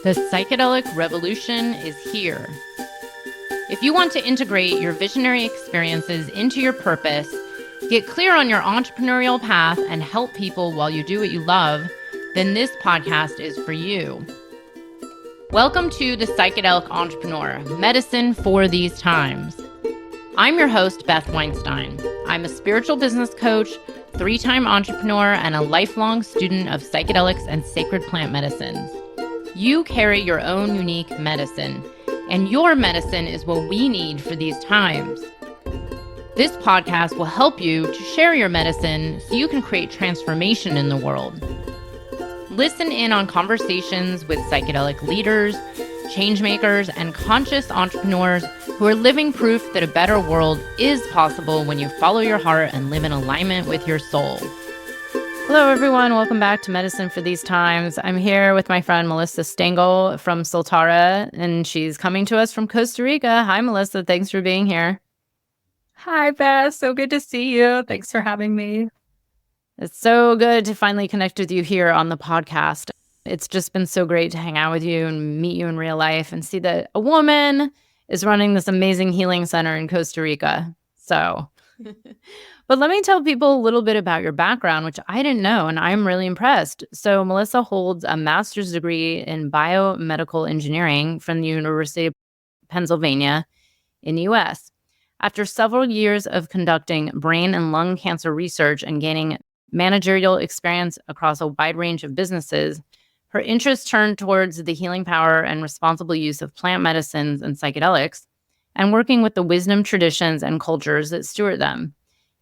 The psychedelic revolution is here. If you want to integrate your visionary experiences into your purpose, get clear on your entrepreneurial path, and help people while you do what you love, then this podcast is for you. Welcome to The Psychedelic Entrepreneur, Medicine for These Times. I'm your host, Beth Weinstein. I'm a spiritual business coach, 3-time entrepreneur, and a lifelong student of psychedelics and sacred plant medicines. You carry your own unique medicine, and your medicine is what we need for these times. This podcast will help you to share your medicine so you can create transformation in the world. Listen in on conversations with psychedelic leaders, changemakers, and conscious entrepreneurs who are living proof that a better world is possible when you follow your heart and live in alignment with your soul. Hello, everyone. Welcome back to Medicine for These Times. I'm here with my friend Melissa Stangl from Soltara, and she's coming to us from Costa Rica. Hi, Melissa. Thanks for being here. Hi, Beth. So good to see you. Thanks for having me. It's so good to finally connect with you here on the podcast. It's just been so great to hang out with you and meet you in real life and see that a woman is running this amazing healing center in Costa Rica. But let me tell people a little bit about your background, which I didn't know, and I'm really impressed. So Melissa holds a master's degree in biomedical engineering from the University of Pennsylvania in the U.S. After several years of conducting brain and lung cancer research and gaining managerial experience across a wide range of businesses, her interests turned towards the healing power and responsible use of plant medicines and psychedelics, and working with the wisdom traditions and cultures that steward them.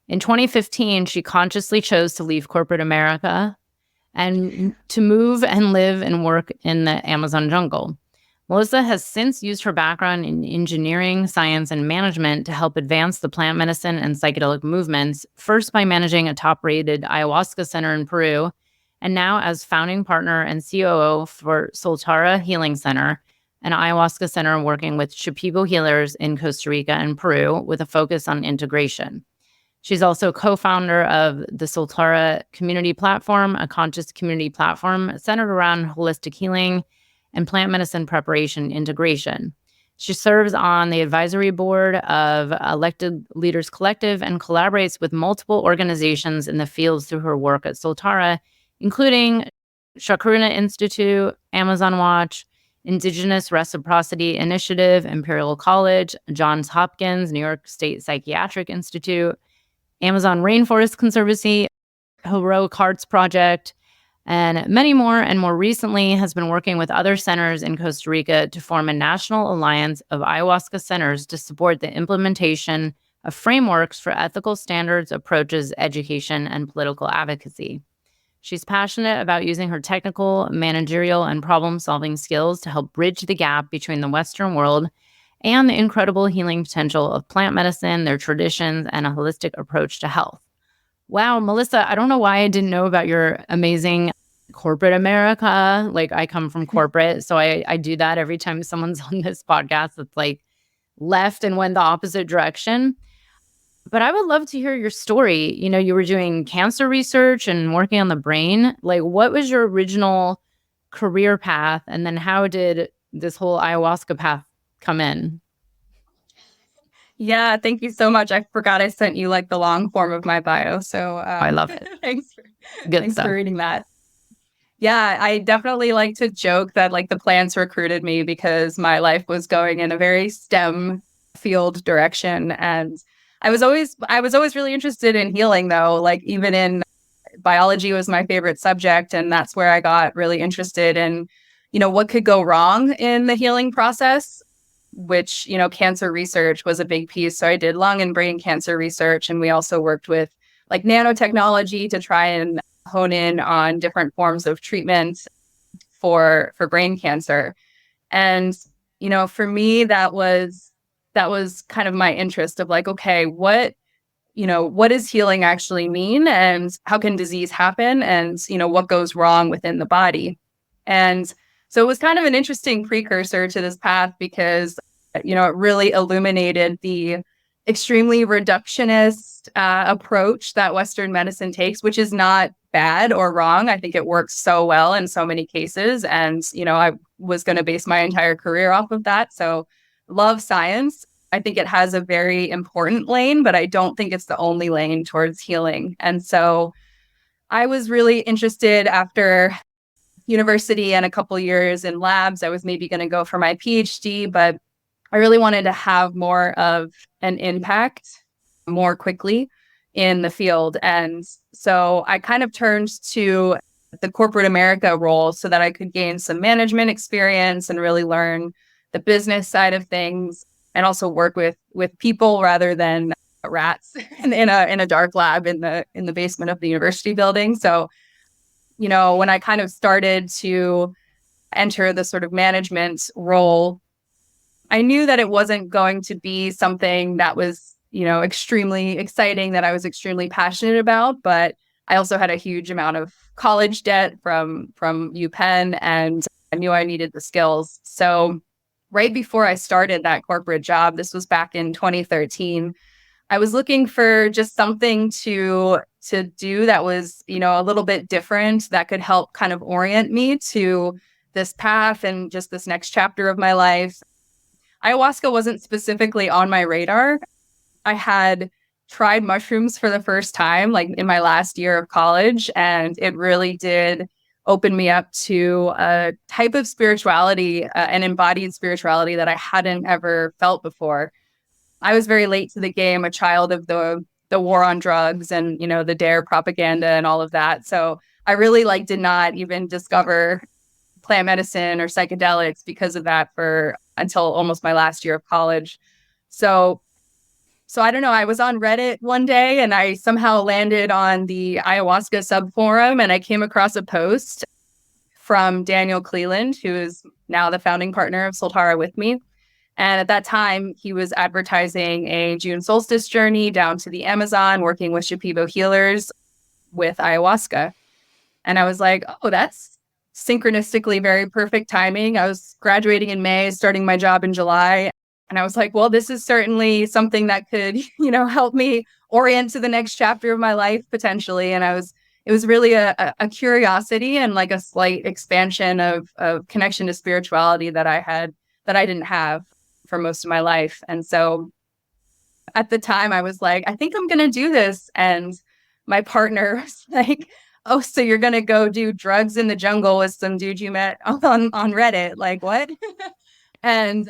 In 2015, she consciously chose to leave corporate America and to move and live and work in the Amazon jungle. Melissa has since used her background in engineering, science, and management to help advance the plant medicine and psychedelic movements, first by managing a top-rated ayahuasca center in Peru, and now as founding partner and COO for Soltara Healing Center, an ayahuasca center working with Shipibo healers in Costa Rica and Peru with a focus on integration. She's also co-founder of the Soltara Community Platform, a conscious community platform centered around holistic healing and plant medicine preparation integration. She serves on the advisory board of Elected Leaders Collective and collaborates with multiple organizations in the fields through her work at Soltara, including Shakruna Institute, Amazon Watch, Indigenous Reciprocity Initiative, Imperial College, Johns Hopkins, New York State Psychiatric Institute, Amazon Rainforest Conservancy, Heroic Hearts Project, and many more. And more recently has been working with other centers in Costa Rica to form a national alliance of ayahuasca centers to support the implementation of frameworks for ethical standards, approaches, education, and political advocacy. She's passionate about using her technical, managerial, and problem-solving skills to help bridge the gap between the Western world and the incredible healing potential of plant medicine, their traditions, and a holistic approach to health. Wow, Melissa, I don't know why I didn't know about your amazing corporate America. Like, I come from corporate, so I do that every time someone's on this podcast that's like left and went the opposite direction. But I would love to hear your story. You know, you were doing cancer research and working on the brain. Like, what was your original career path? And then how did this whole ayahuasca path come in? Yeah, thank you so much. I forgot I sent you like the long form of my bio. So I love it. Thanks Good stuff. for reading that. Yeah, I definitely like to joke that like the plants recruited me because my life was going in a very STEM field direction. And I was always really interested in healing, though. Like, even in biology was my favorite subject. And that's where I got really interested in, what could go wrong in the healing process, which, cancer research was a big piece. So I did lung and brain cancer research. And we also worked with like nanotechnology to try and hone in on different forms of treatment for brain cancer. And, for me, that was kind of my interest of like, okay, what does healing actually mean, and how can disease happen, and, what goes wrong within the body? And so it was kind of an interesting precursor to this path because, it really illuminated the extremely reductionist approach that Western medicine takes, which is not bad or wrong. I think it works so well in so many cases. And, I was going to base my entire career off of that. So love science. I think it has a very important lane, but I don't think it's the only lane towards healing. And so I was really interested after university and a couple years in labs. I was maybe going to go for my PhD, but I really wanted to have more of an impact more quickly in the field. And so I kind of turned to the corporate America role so that I could gain some management experience and really learn the business side of things and also work with people rather than rats in a dark lab in the basement of the university building. So, when I kind of started to enter the sort of management role, I knew that it wasn't going to be something that was, extremely exciting, that I was extremely passionate about, but I also had a huge amount of college debt from UPenn, and I knew I needed the skills. So right before I started that corporate job, this was back in 2013, I was looking for just something to do that was, a little bit different, that could help kind of orient me to this path and just this next chapter of my life. Ayahuasca wasn't specifically on my radar. I had tried mushrooms for the first time, like in my last year of college, and it really did open me up to a type of spirituality, an embodied spirituality that I hadn't ever felt before. I was very late to the game, a child of the war on drugs and, the DARE propaganda and all of that. So I really did not even discover plant medicine or psychedelics because of that for until almost my last year of college. So I don't know, I was on Reddit one day and I somehow landed on the ayahuasca subforum, and I came across a post from Daniel Cleland, who is now the founding partner of Soltara with me. And at that time, he was advertising a June solstice journey down to the Amazon, working with Shipibo healers with ayahuasca. And I was like, oh, that's synchronistically very perfect timing. I was graduating in May, starting my job in July. And I was like, well, this is certainly something that could, help me orient to the next chapter of my life potentially. And it was really a curiosity and like a slight expansion of connection to spirituality that I didn't have for most of my life. And so at the time I was like, I think I'm going to do this. And my partner was like, oh, so you're going to go do drugs in the jungle with some dude you met on Reddit? Like, what? and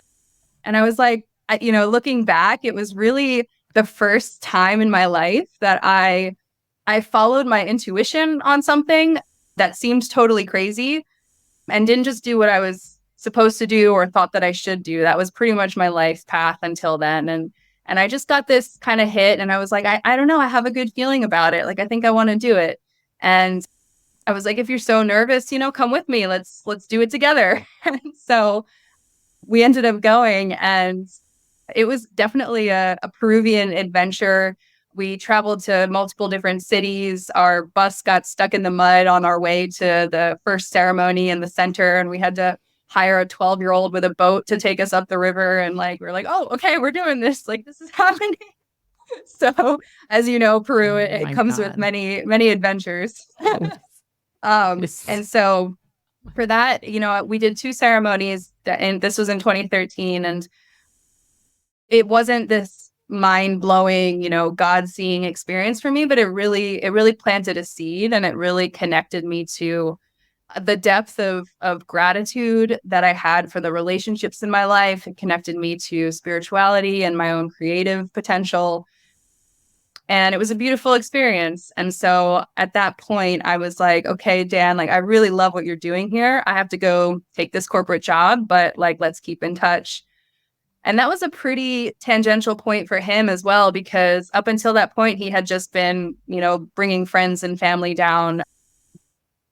I was like, looking back, it was really the first time in my life that I followed my intuition on something that seemed totally crazy and didn't just do what I was supposed to do or thought that I should do. That was pretty much my life path until then. And I just got this kind of hit and I was like, I don't know, I have a good feeling about it. Like, I think I want to do it. And I was like, if you're so nervous, come with me. Let's do it together. And so we ended up going, and it was definitely a Peruvian adventure. We traveled to multiple different cities. Our bus got stuck in the mud on our way to the first ceremony in the center, and we had to hire a 12-year-old with a boat to take us up the river. And we're like, oh, okay, we're doing this. Like, this is happening. So, as you know, Peru, it comes with many, many adventures. And so for that, we did 2 ceremonies, and this was in 2013, and it wasn't this mind-blowing, God-seeing experience for me, but it really planted a seed, and it really connected me to the depth of gratitude that I had for the relationships in my life. It connected me to spirituality and my own creative potential. And it was a beautiful experience. And so at that point, I was like, okay, Dan, I really love what you're doing here. I have to go take this corporate job, but let's keep in touch. And that was a pretty tangential point for him as well, because up until that point, he had just been, bringing friends and family down.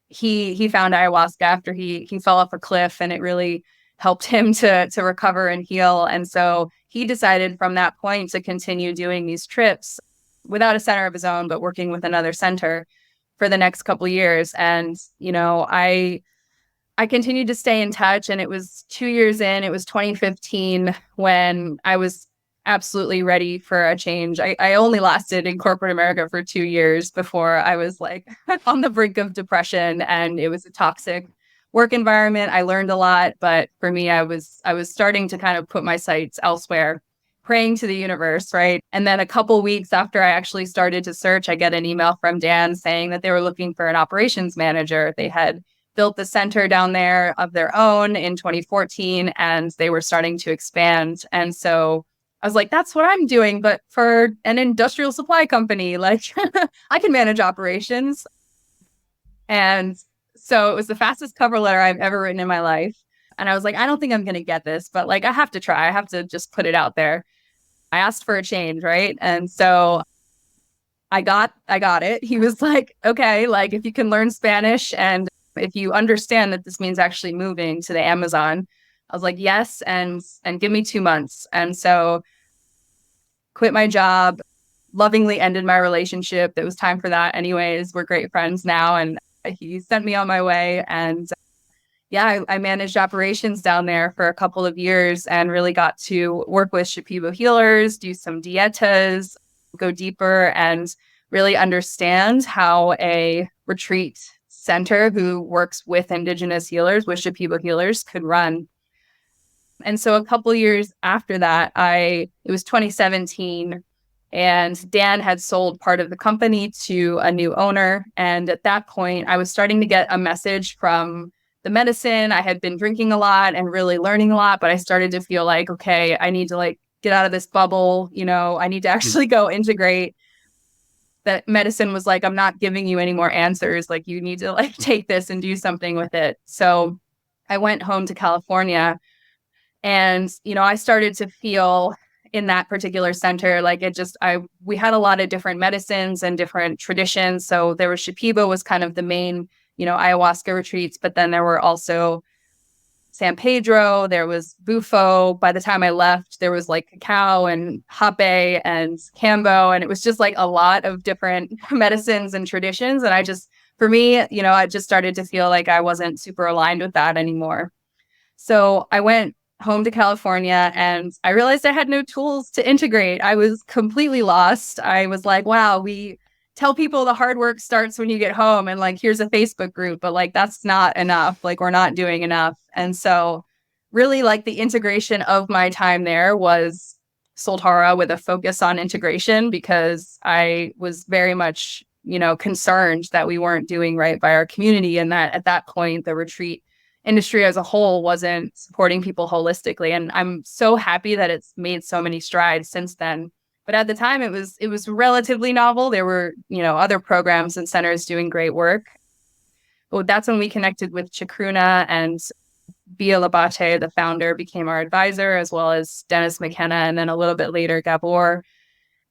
He found ayahuasca after he fell off a cliff, and it really helped him to recover and heal. And so he decided from that point to continue doing these trips without a center of his own, but working with another center for the next couple of years. And, I continued to stay in touch, and it was 2 years in, it was 2015 when I was absolutely ready for a change. I only lasted in corporate America for 2 years before I was like on the brink of depression, and it was a toxic work environment. I learned a lot, but for me, I was starting to kind of put my sights elsewhere, praying to the universe, right? And then a couple weeks after I actually started to search, I get an email from Dan saying that they were looking for an operations manager. They had built the center down there of their own in 2014, and they were starting to expand. And so I was like, that's what I'm doing, but for an industrial supply company. Like, I can manage operations. And so it was the fastest cover letter I've ever written in my life. And I was like, I don't think I'm going to get this, but like, I have to try. I have to just put it out there. I asked for a change, right? And so I got it. He was like, okay, like if you can learn Spanish and if you understand that this means actually moving to the Amazon. I was like, yes, and give me 2 months. And so quit my job, lovingly ended my relationship. It was time for that anyways. We're great friends now. And he sent me on my way. And yeah, I managed operations down there for a couple of years and really got to work with Shipibo healers, do some dietas, go deeper and really understand how a retreat center who works with indigenous healers, with Shipibo healers, could run. And so a couple of years after that, it was 2017, and Dan had sold part of the company to a new owner. And at that point, I was starting to get a message from the medicine. I had been drinking a lot and really learning a lot, but I started to feel like, okay, I need to like get out of this bubble. I need to actually go integrate. That medicine was like, I'm not giving you any more answers. Like, you need to like take this and do something with it. So I went home to California, and I started to feel in that particular center, like we had a lot of different medicines and different traditions. So there was Shipibo was kind of the main, ayahuasca retreats, but then there were also San Pedro, there was Bufo. By the time I left, there was like cacao and hape and cambo. And it was just like a lot of different medicines and traditions. And for me, I just started to feel like I wasn't super aligned with that anymore. So I went home to California and I realized I had no tools to integrate. I was completely lost. I was like, wow, we tell people the hard work starts when you get home, and like, here's a Facebook group, but like, that's not enough. Like, we're not doing enough. And so really like the integration of my time there was Soltara with a focus on integration, because I was very much, concerned that we weren't doing right by our community, and that at that point, the retreat industry as a whole wasn't supporting people holistically. And I'm so happy that it's made so many strides since then. But at the time, it was relatively novel. There were, other programs and centers doing great work. But that's when we connected with Chacruna, and Bia Labate, the founder, became our advisor, as well as Dennis McKenna, and then a little bit later, Gabor,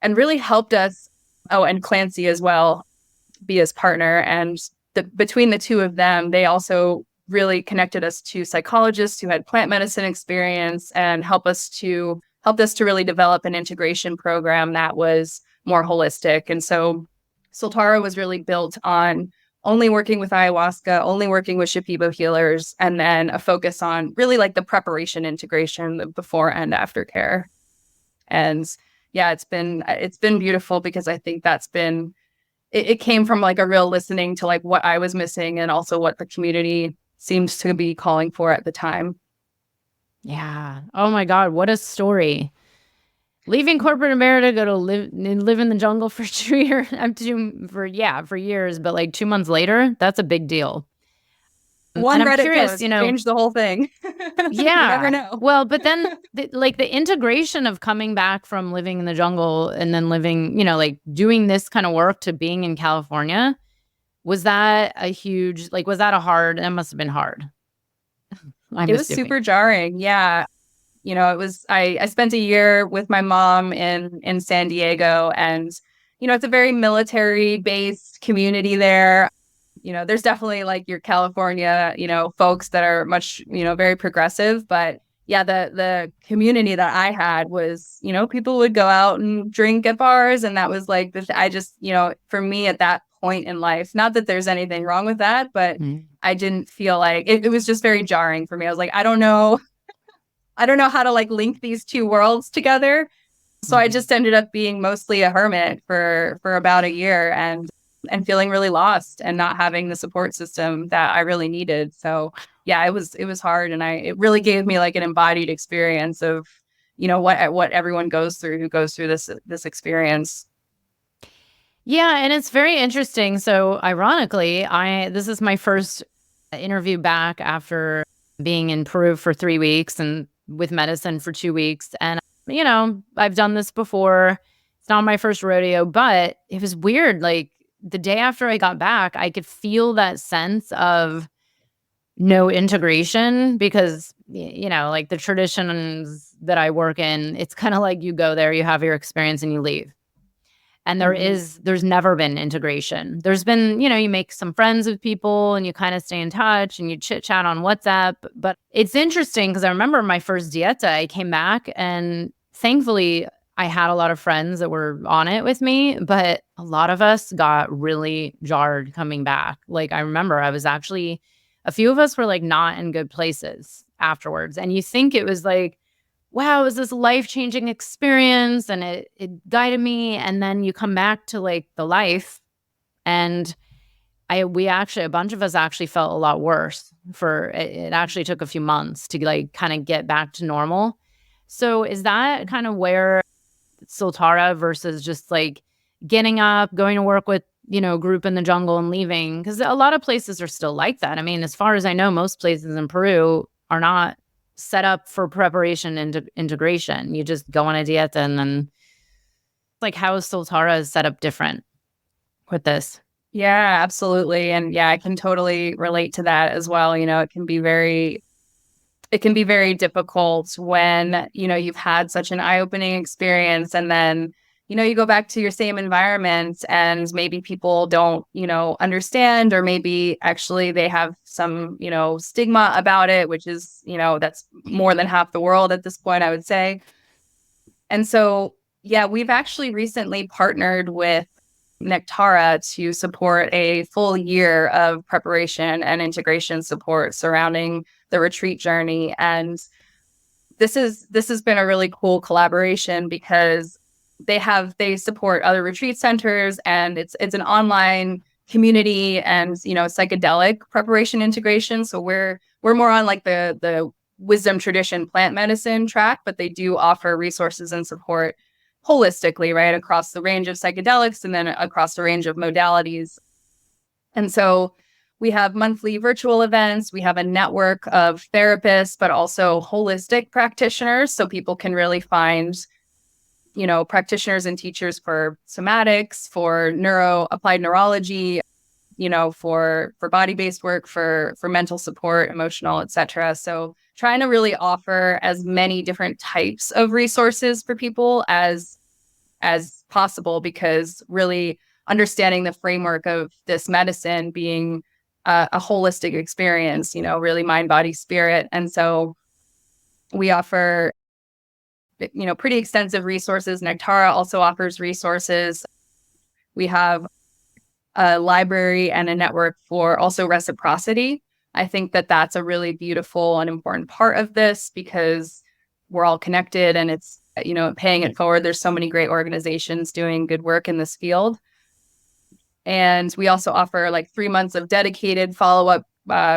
and really helped us. Oh, and Clancy as well, Bia's partner. And between the two of them, they also really connected us to psychologists who had plant medicine experience and helped us to really develop an integration program that was more holistic. And so Soltara was really built on only working with ayahuasca, only working with Shipibo healers, and then a focus on really like the preparation integration, the before and after care. And yeah, it's been beautiful, because I think it came from like a real listening to like what I was missing, and also what the community seems to be calling for at the time. Yeah. Oh my God, what a story. Leaving corporate America to go to live in the jungle for 2 years, for years, but like 2 months later, that's a big deal. One Reddit post changed the whole thing. Yeah. You never know. Well, but then the integration of coming back from living in the jungle and then living, like doing this kind of work to being in California, was that that must have been hard. It was super jarring. Yeah. I spent a year with my mom in San Diego, and, it's a very military based community there. There's definitely like your California, folks that are much, very progressive, but yeah, the community that I had was, people would go out and drink at bars. And that was like, for me at that point in life, not that there's anything wrong with that, but I didn't feel like it was just very jarring for me. I was like, I don't know how to like link these two worlds together. So I just ended up being mostly a hermit for about a year and feeling really lost and not having the support system that I really needed. So yeah, it was hard, and it really gave me like an embodied experience of, what everyone goes through who goes through this experience. Yeah, and it's very interesting. So ironically, I this is my first interview back after being in Peru for 3 weeks and with medicine for 2 weeks. And I've done this before. It's not my first rodeo, but it was weird. Like the day after I got back, I could feel that sense of no integration because like the traditions that I work in, it's kind of like you go there, you have your experience and you leave. And there's never been integration. There's been, you make some friends with people and you kind of stay in touch and you chit chat on WhatsApp. But it's interesting because I remember my first dieta, I came back and thankfully I had a lot of friends that were on it with me, but a lot of us got really jarred coming back. Like I remember a few of us were like not in good places afterwards. And you think it was like, wow, it was this life-changing experience and it guided me. And then you come back to like the life and a bunch of us actually felt a lot worse it actually took a few months to like kind of get back to normal. So is that kind of where Soltara versus just like getting up, going to work with, group in the jungle and leaving? Because a lot of places are still like that. I mean, as far as I know, most places in Peru are not set up for preparation and integration. You just go on a dieta and then like how is Soltara set up different with this? Yeah, absolutely. And yeah, I can totally relate to that as well. It can be very difficult when, you've had such an eye-opening experience and then, you go back to your same environment and maybe people don't, understand, or maybe actually they have some, stigma about it, which is, that's more than half the world at this point, I would say. And so, yeah, we've actually recently partnered with Nectara to support a full year of preparation and integration support surrounding the retreat journey. And this has been a really cool collaboration because they support other retreat centers, and it's an online community and psychedelic preparation integration. So we're more on like the wisdom tradition plant medicine track, but they do offer resources and support holistically, right, across the range of psychedelics and then across the range of modalities. And so we have monthly virtual events. We have a network of therapists, but also holistic practitioners. So people can really find, practitioners and teachers for somatics, for applied neurology, for body-based work, for mental support, emotional, etc. So trying to really offer as many different types of resources for people as possible, because really understanding the framework of this medicine being a holistic experience, really mind, body, spirit. And so we offer, pretty extensive resources. Nectara also offers resources. We have a library and a network for also reciprocity. I think that that's a really beautiful and important part of this, because we're all connected and it's, paying it forward. There's so many great organizations doing good work in this field. And we also offer like 3 months of dedicated follow-up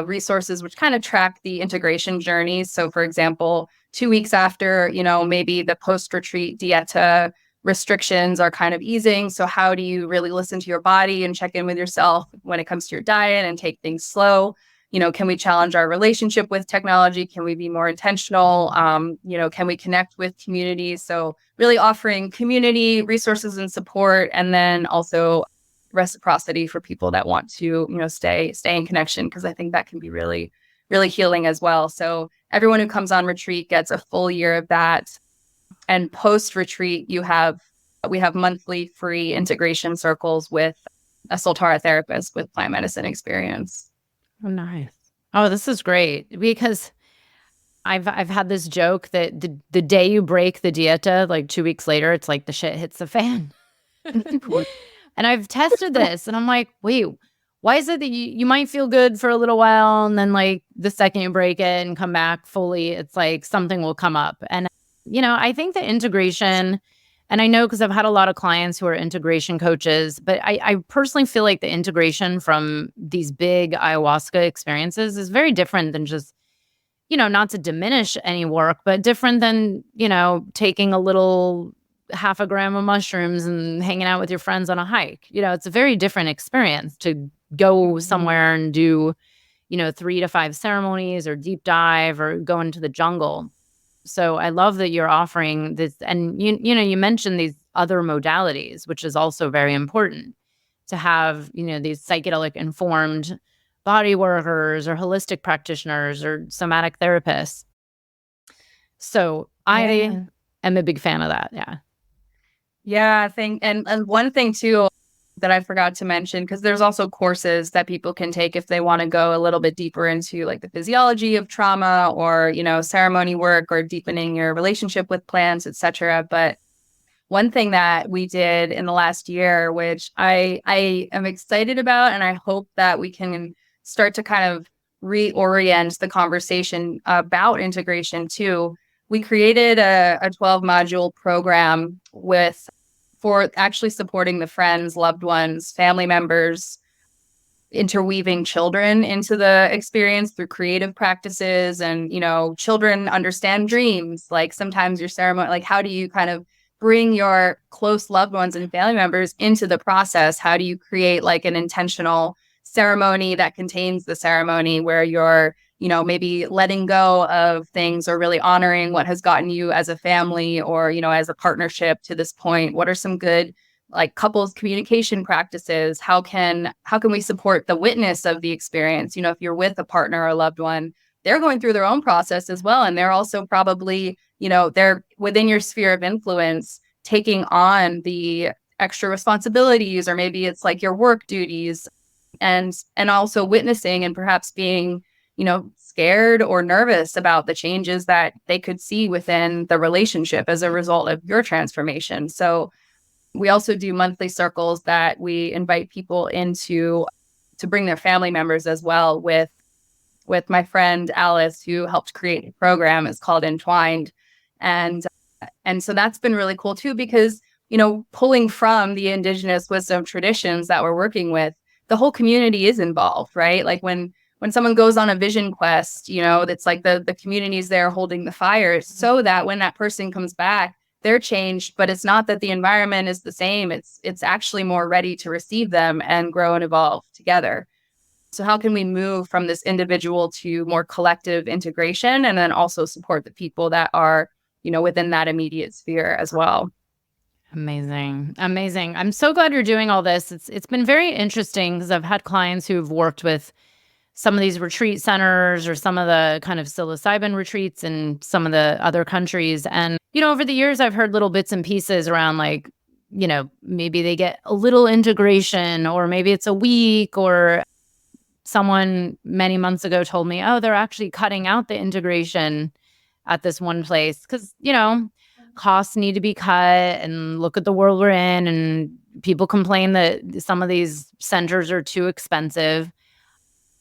resources, which kind of track the integration journeys. So for example, 2 weeks after, maybe the post-retreat dieta restrictions are kind of easing. So how do you really listen to your body and check in with yourself when it comes to your diet and take things slow? Can we challenge our relationship with technology? Can we be more intentional? Can we connect with communities? So really offering community resources and support, and then also reciprocity for people that want to, stay in connection, because I think that can be really, really healing as well. So everyone who comes on retreat gets a full year of that. And post-retreat, we have monthly free integration circles with a Soltara therapist with plant medicine experience. Oh, nice. Oh, this is great, because I've had this joke that the day you break the dieta, like 2 weeks later, it's like the shit hits the fan. And I've tested this and I'm like, wait, why is it that you might feel good for a little while and then like the second you break it and come back fully, it's like something will come up. And, I think the integration And I know because I've had a lot of clients who are integration coaches, but I personally feel like the integration from these big ayahuasca experiences is very different than just, not to diminish any work, but different than, taking a little half a gram of mushrooms and hanging out with your friends on a hike. It's a very different experience to go somewhere and do, 3 to 5 ceremonies or deep dive or go into the jungle. So I love that you're offering this, and you mentioned these other modalities, which is also very important to have, these psychedelic informed body workers or holistic practitioners or somatic therapists. So I am a big fan of that. Yeah. Yeah, I think, and one thing too that I forgot to mention, because there's also courses that people can take if they want to go a little bit deeper into like the physiology of trauma or, ceremony work or deepening your relationship with plants, etc. But one thing that we did in the last year, which I am excited about, and I hope that we can start to kind of reorient the conversation about integration too. We created a 12 module program for actually supporting the friends, loved ones, family members, interweaving children into the experience through creative practices. And, children understand dreams. Like sometimes your ceremony, like how do you kind of bring your close loved ones and family members into the process? How do you create like an intentional ceremony that contains the ceremony where you're, maybe letting go of things or really honoring what has gotten you as a family or, as a partnership to this point? What are some good like couples communication practices? How can we support the witness of the experience? If you're with a partner or a loved one, they're going through their own process as well. And they're also probably, they're within your sphere of influence, taking on the extra responsibilities, or maybe it's like your work duties, and also witnessing and perhaps being, scared or nervous about the changes that they could see within the relationship as a result of your transformation. So we also do monthly circles that we invite people into to bring their family members as well. With my friend Alice, who helped create the program, is called Entwined, and so that's been really cool too, because pulling from the indigenous wisdom traditions that we're working with, the whole community is involved, right? Like when someone goes on a vision quest, that's like the community's there holding the fire, so that when that person comes back, they're changed, but it's not that the environment is the same. It's actually more ready to receive them and grow and evolve together. So how can we move from this individual to more collective integration, and then also support the people that are, within that immediate sphere as well? Amazing. Amazing. I'm so glad you're doing all this. It's been very interesting because I've had clients who've worked with some of these retreat centers or some of the kind of psilocybin retreats in some of the other countries. And, over the years, I've heard little bits and pieces around like, maybe they get a little integration, or maybe it's a week, or someone many months ago told me, oh, they're actually cutting out the integration at this one place because, costs need to be cut, and look at the world we're in. And people complain that some of these centers are too expensive.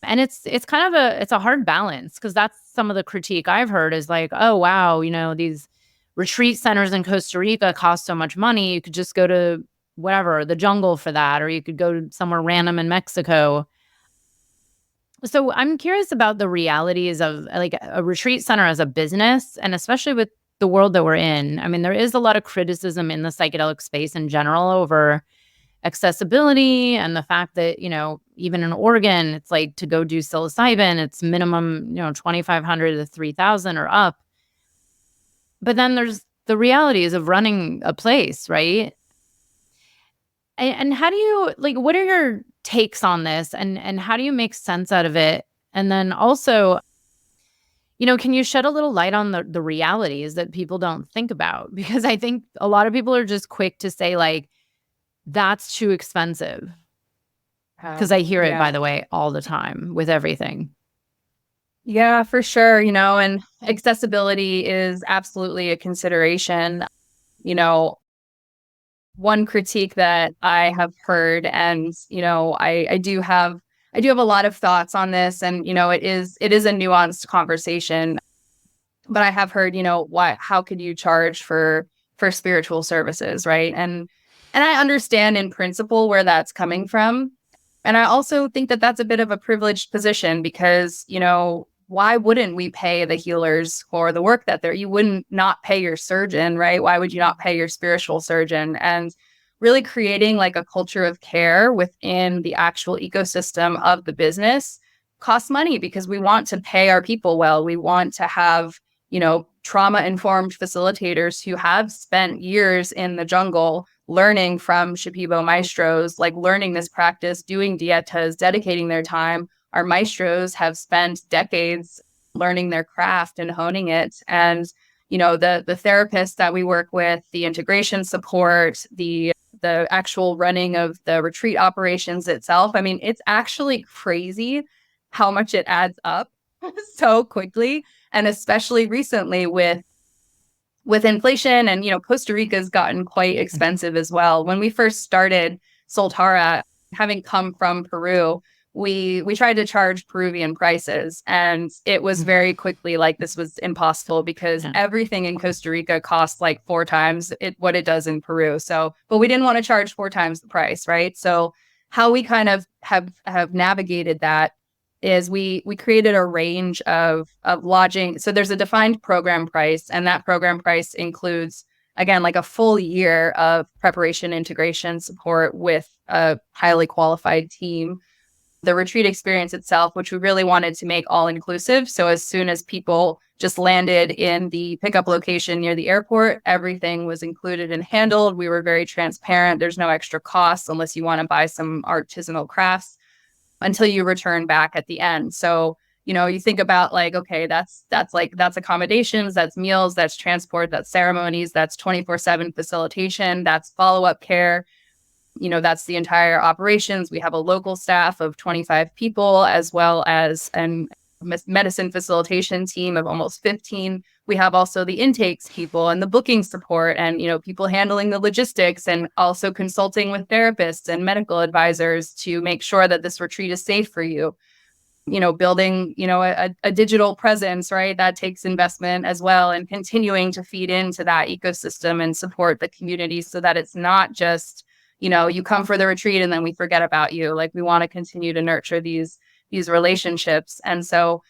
And it's kind of it's a hard balance, because that's some of the critique I've heard is like, oh, wow, these retreat centers in Costa Rica cost so much money. You could just go to whatever, the jungle for that, or you could go to somewhere random in Mexico. So I'm curious about the realities of like a retreat center as a business, and especially with the world that we're in. I mean, there is a lot of criticism in the psychedelic space in general over accessibility, and the fact that, even in Oregon, it's like to go do psilocybin, it's minimum, $2,500 to $3,000 or up. But then there's the realities of running a place, right? And how do you, like, what are your takes on this, and how do you make sense out of it? And then also, can you shed a little light on the realities that people don't think about? Because I think a lot of people are just quick to say like, that's too expensive. Because I hear it, by the way, all the time with everything. Yeah, for sure. And accessibility is absolutely a consideration. One critique that I have heard, and, I do have a lot of thoughts on this, and, it is a nuanced conversation, but I have heard, how could you charge for, for spiritual services, right? And I understand in principle where that's coming from. And I also think that that's a bit of a privileged position because, why wouldn't we pay the healers for the work that you wouldn't not pay your surgeon, right? Why would you not pay your spiritual surgeon? And really creating like a culture of care within the actual ecosystem of the business costs money because we want to pay our people well. We want to have, trauma-informed facilitators who have spent years in the jungle learning from Shipibo maestros, like learning this practice, doing dietas, dedicating their time. Our maestros have spent decades learning their craft and honing it. And, the therapists that we work with, the integration support, the actual running of the retreat operations itself. I mean, it's actually crazy how much it adds up so quickly. And especially recently with inflation and, Costa Rica's gotten quite expensive as well. When we first started Soltara, having come from Peru, we tried to charge Peruvian prices, and it was very quickly like this was impossible because everything in Costa Rica costs like 4 times what it does in Peru. So, but we didn't want to charge 4 times the price, right? So how we kind of have navigated that is we created a range of lodging. So there's a defined program price, and that program price includes, again, like a full year of preparation, integration, support with a highly qualified team. The retreat experience itself, which we really wanted to make all inclusive. So as soon as people just landed in the pickup location near the airport, everything was included and handled. We were very transparent. There's no extra costs unless you want to buy some artisanal crafts until you return back at the end. So, you think about like, okay, that's accommodations, that's meals, that's transport, that's ceremonies, that's 24/7 facilitation, that's follow-up care. That's the entire operations. We have a local staff of 25 people, as well as an medicine facilitation team of almost 15. We have also the intakes people and the booking support and, people handling the logistics and also consulting with therapists and medical advisors to make sure that this retreat is safe for you. Building, a digital presence, right? That takes investment as well, and continuing to feed into that ecosystem and support the community so that it's not just, you come for the retreat and then we forget about you. Like we want to continue to nurture these relationships. And so,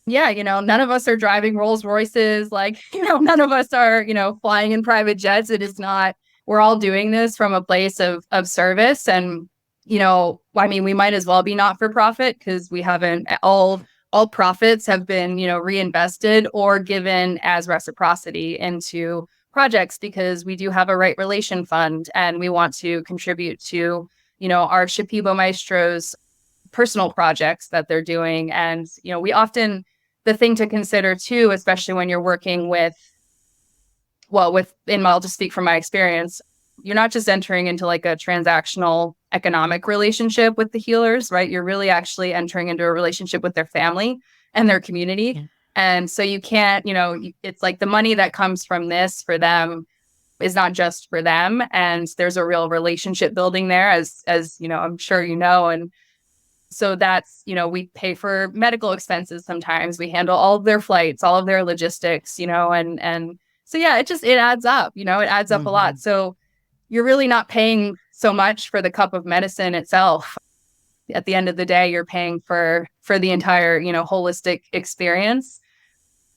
yeah, none of us are driving Rolls Royces, like, none of us are, flying in private jets. It is not, we're all doing this from a place of service. And, I mean, we might as well be not for profit because we haven't all profits have been, reinvested or given as reciprocity into projects because we do have a right relation fund and we want to contribute to, our Shipibo maestros personal projects that they're doing. And, we often, the thing to consider too, especially when you're working I'll just speak from my experience, you're not just entering into like a transactional economic relationship with the healers, right? You're really actually entering into a relationship with their family and their community. Yeah. And so you can't, it's like the money that comes from this for them is not just for them. And there's a real relationship building there as I'm sure and so that's, we pay for medical expenses sometimes. We handle all of their flights, all of their logistics, and so, yeah, it adds up, it adds up a lot. So you're really not paying so much for the cup of medicine itself. At the end of the day, you're paying for the entire, holistic experience.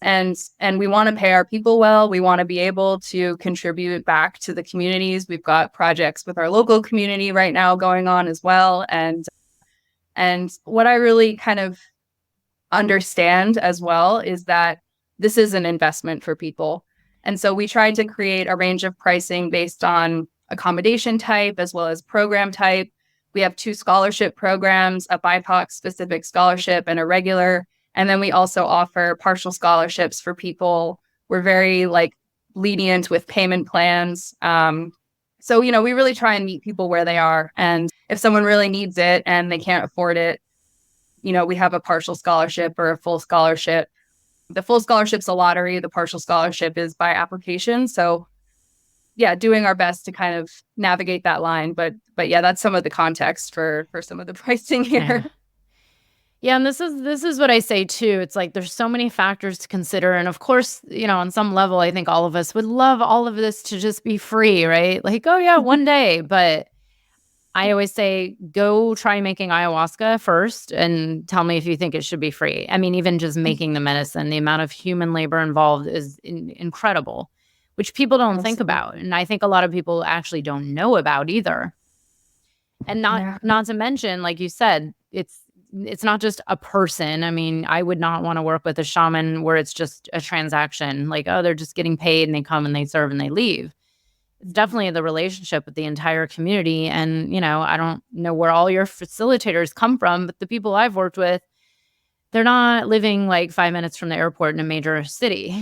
And we want to pay our people well. We want to be able to contribute back to the communities. We've got projects with our local community right now going on as well. And what I really kind of understand as well is that this is an investment for people. And so we tried to create a range of pricing based on accommodation type as well as program type. We have 2 scholarship programs, a BIPOC specific scholarship and a regular. And then we also offer partial scholarships for people. We're very lenient with payment plans. So, we really try and meet people where they are. And if someone really needs it and they can't afford it, we have a partial scholarship or a full scholarship. The full scholarship's a lottery. The partial scholarship is by application. So, yeah, doing our best to kind of navigate that line. But yeah, that's some of the context for some of the pricing here. Yeah, and this is what I say too. It's like there's so many factors to consider, and of course, on some level, I think all of us would love all of this to just be free, right? Like, oh yeah, one day. But I always say, go try making ayahuasca first, and tell me if you think it should be free. I mean, even just making the medicine, the amount of human labor involved is incredible, which people don't think Absolutely. about, and I think a lot of people actually don't know about either. And not Yeah. not to mention, like you said, it's not just a person. I mean, I would not want to work with a shaman where it's just a transaction, like, oh, they're just getting paid and they come and they serve and they leave. It's definitely the relationship with the entire community. And, I don't know where all your facilitators come from, but the people I've worked with, they're not living like 5 minutes from the airport in a major city.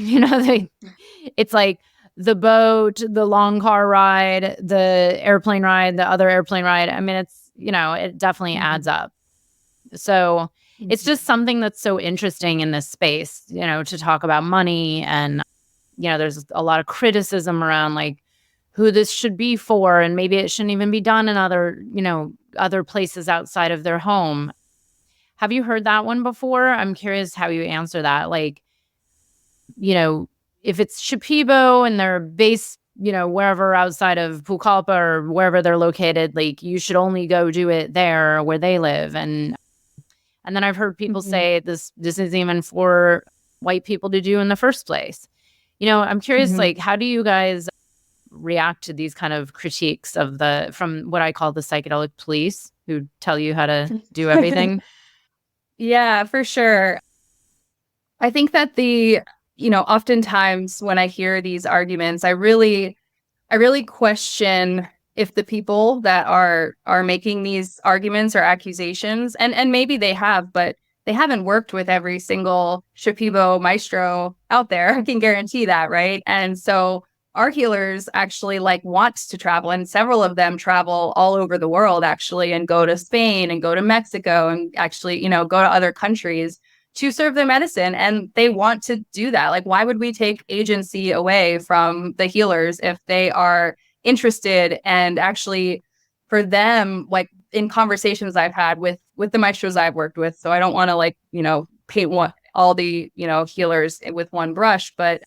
It's like the boat, the long car ride, the airplane ride, the other airplane ride. I mean, it definitely adds Mhm. up. So it's Mhm. just something that's so interesting in this space, to talk about money. And, there's a lot of criticism around like who this should be for. And maybe it shouldn't even be done in other places outside of their home. Have you heard that one before? I'm curious how you answer that. Like, you know, if it's Shipibo and they're based, wherever outside of Pucallpa or wherever they're located, like you should only go do it there where they live. And then I've heard people Mhm. say this is even for white people to do in the first place. I'm curious, Mhm. like, how do you guys react to these kind of critiques from what I call the psychedelic police who tell you how to do everything? Yeah, for sure. I think that oftentimes when I hear these arguments, I really question if the people that are making these arguments or accusations, and maybe they have, but they haven't worked with every single Shipibo maestro out there. I can guarantee that, right? And so our healers actually like want to travel, and several of them travel all over the world actually, and go to Spain and go to Mexico and actually, go to other countries to serve their medicine, and they want to do that. Like, why would we take agency away from the healers if they are interested? And actually, for them, like in conversations I've had with the maestros I've worked with, so I don't want to like paint all the healers with one brush, but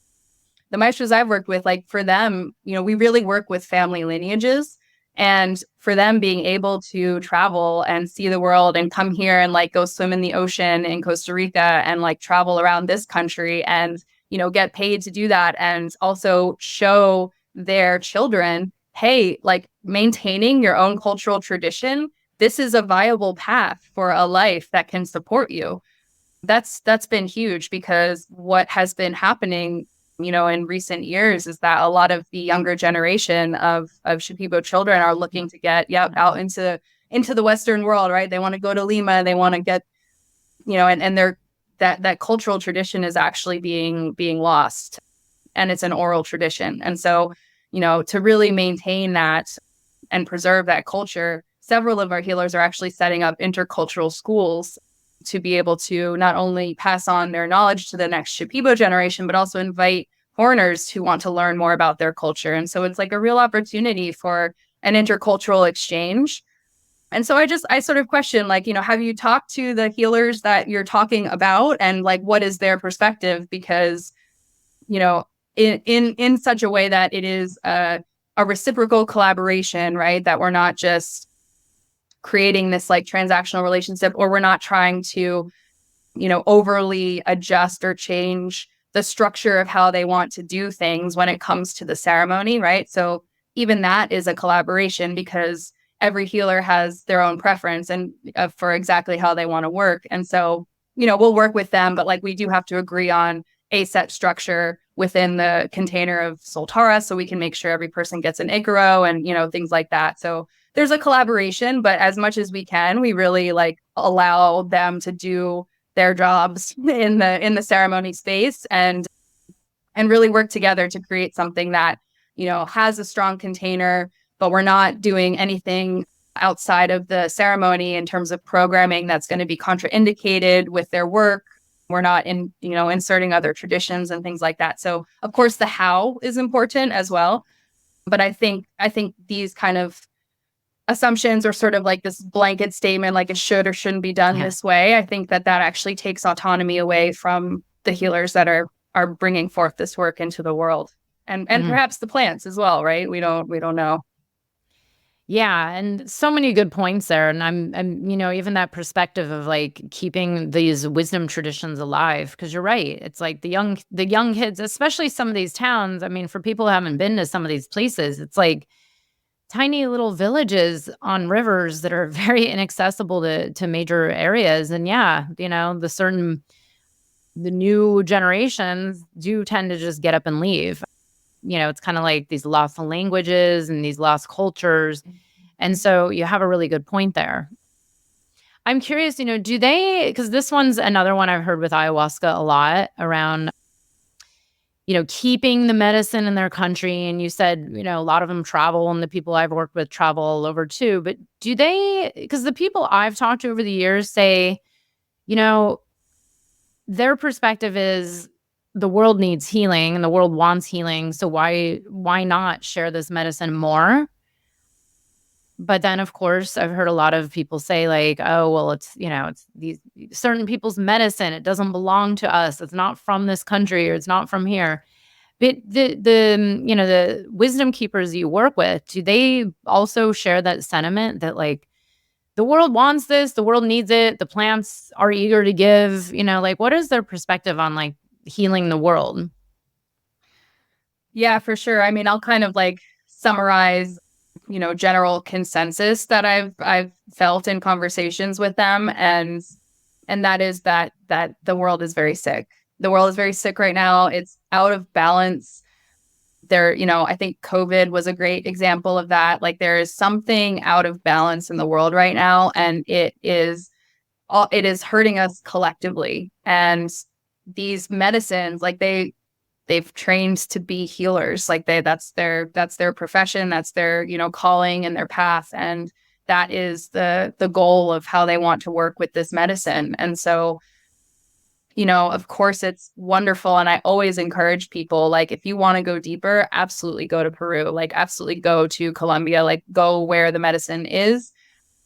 the maestros I've worked with, like for them, we really work with family lineages. And for them being able to travel and see the world and come here and like go swim in the ocean in Costa Rica and like travel around this country and, get paid to do that, and also show their children, hey, like maintaining your own cultural tradition, this is a viable path for a life that can support you. That's been huge, because what has been happening in recent years is that a lot of the younger generation of Shipibo children are looking to get out into the Western world, right? They want to go to Lima, they want to get and they're that cultural tradition is actually being lost, and it's an oral tradition. And so to really maintain that and preserve that culture, several of our healers are actually setting up intercultural schools to be able to not only pass on their knowledge to the next Shipibo generation, but also invite foreigners who want to learn more about their culture. And so it's like a real opportunity for an intercultural exchange. And so I sort of question, like, have you talked to the healers that you're talking about, and like, what is their perspective? Because, you know, in such a way that it is a reciprocal collaboration, right? That we're not just creating this like transactional relationship, or we're not trying to overly adjust or change the structure of how they want to do things when it comes to the ceremony, right? So even that is a collaboration, because every healer has their own preference and for exactly how they want to work. And so, we'll work with them, but like we do have to agree on a set structure within the container of Soltara, so we can make sure every person gets an Icaro and, things like that. So there's a collaboration, but as much as we can, we really like allow them to do their jobs in the ceremony space, and really work together to create something that has a strong container, but we're not doing anything outside of the ceremony in terms of programming that's going to be contraindicated with their work. We're not inserting other traditions and things like that. So of course the how is important as well, but I think these kind of assumptions or sort of like this blanket statement, like it should or shouldn't be done Yeah. this way. I think that actually takes autonomy away from the healers that are bringing forth this work into the world, and perhaps the plants as well, right? We don't know. Yeah, and so many good points there. And I'm, even that perspective of like keeping these wisdom traditions alive. Because you're right, it's like the young kids, especially some of these towns. I mean, for people who haven't been to some of these places, it's like tiny little villages on rivers that are very inaccessible to major areas. And yeah, the new generations do tend to just get up and leave. It's kind of like these lost languages and these lost cultures. And so you have a really good point there. I'm curious, do they, because this one's another one I've heard with ayahuasca a lot around, keeping the medicine in their country. And you said, a lot of them travel, and the people I've worked with travel all over too. But do they, because the people I've talked to over the years say, you know, their perspective is the world needs healing and the world wants healing. So why not share this medicine more? But then, of course, I've heard a lot of people say like, oh, well, it's these certain people's medicine. It doesn't belong to us. It's not from this country, or it's not from here. But the wisdom keepers you work with, do they also share that sentiment that like the world wants this, the world needs it, the plants are eager to give, like what is their perspective on like healing the world? Yeah, for sure. I mean, I'll kind of like summarize, general consensus that I've felt in conversations with them, and that is that the world is very sick. The world is very sick right now. It's out of balance. I think COVID was a great example of that. Like there is something out of balance in the world right now, and it is hurting us collectively. And these medicines, like they've trained to be healers. Like that's their profession, that's their, calling and their path. And that is the goal of how they want to work with this medicine. And so, of course it's wonderful. And I always encourage people, like, if you want to go deeper, absolutely go to Peru, like absolutely go to Colombia, like go where the medicine is,